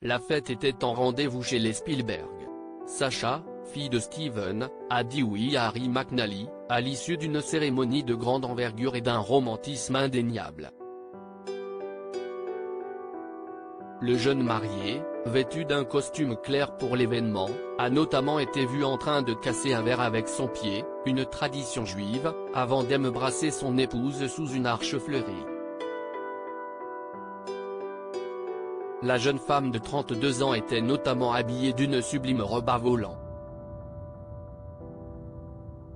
La fête était en rendez-vous chez les Spielberg. Sacha, fille de Steven, a dit oui à Harry McNally, à l'issue d'une cérémonie de grande envergure et d'un romantisme indéniable. Le jeune marié, vêtu d'un costume clair pour l'événement, a notamment été vu en train de casser un verre avec son pied, une tradition juive, avant d'embrasser son épouse sous une arche fleurie. La jeune femme de 32 ans était notamment habillée d'une sublime robe à volants.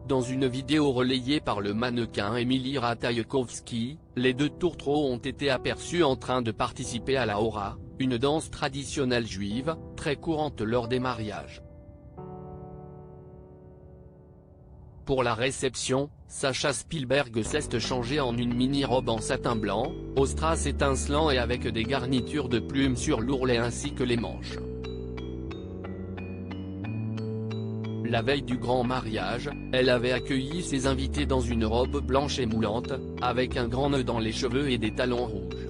Dans une vidéo relayée par le mannequin Emily Ratajkowski, les deux tourtereaux ont été aperçus en train de participer à la hora, une danse traditionnelle juive, très courante lors des mariages. Pour la réception, Sacha Spielberg s'est changé en une mini-robe en satin blanc, aux strass étincelants et avec des garnitures de plumes sur l'ourlet ainsi que les manches. La veille du grand mariage, elle avait accueilli ses invités dans une robe blanche et moulante, avec un grand nœud dans les cheveux et des talons rouges.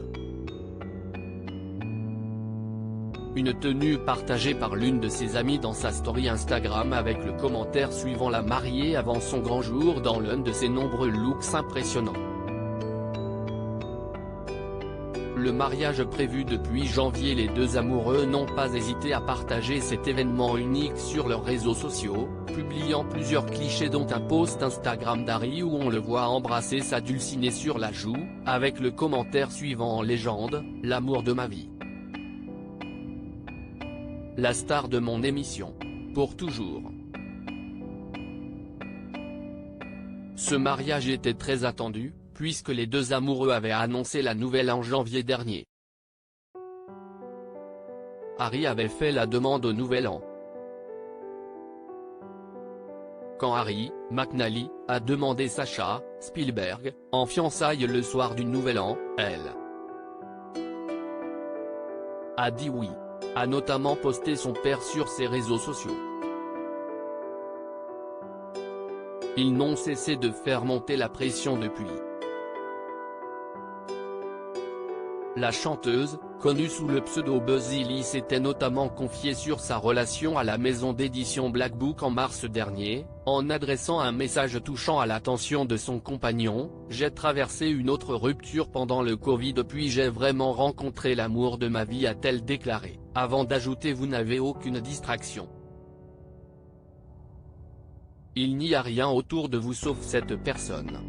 Une tenue partagée par l'une de ses amies dans sa story Instagram avec le commentaire suivant: la mariée avant son grand jour dans l'un de ses nombreux looks impressionnants. Le mariage prévu depuis janvier, les deux amoureux n'ont pas hésité à partager cet événement unique sur leurs réseaux sociaux, publiant plusieurs clichés dont un post Instagram d'Harry où on le voit embrasser sa dulcinée sur la joue, avec le commentaire suivant en légende: l'amour de ma vie. La star de mon émission. Pour toujours. Ce mariage était très attendu, puisque les deux amoureux avaient annoncé la nouvelle en janvier dernier. Harry avait fait la demande au Nouvel An. Quand Harry McNally a demandé Sacha Spielberg en fiançailles le soir du Nouvel An, elle a dit oui. A notamment posté son père sur ses réseaux sociaux. Ils n'ont cessé de faire monter la pression depuis. La chanteuse, connue sous le pseudo Buzz Illy, s'était notamment confiée sur sa relation à la maison d'édition Black Book en mars dernier, en adressant un message touchant à l'attention de son compagnon: j'ai traversé une autre rupture pendant le Covid puis j'ai vraiment rencontré l'amour de ma vie, a-t-elle déclaré, avant d'ajouter: vous n'avez aucune distraction. Il n'y a rien autour de vous sauf cette personne.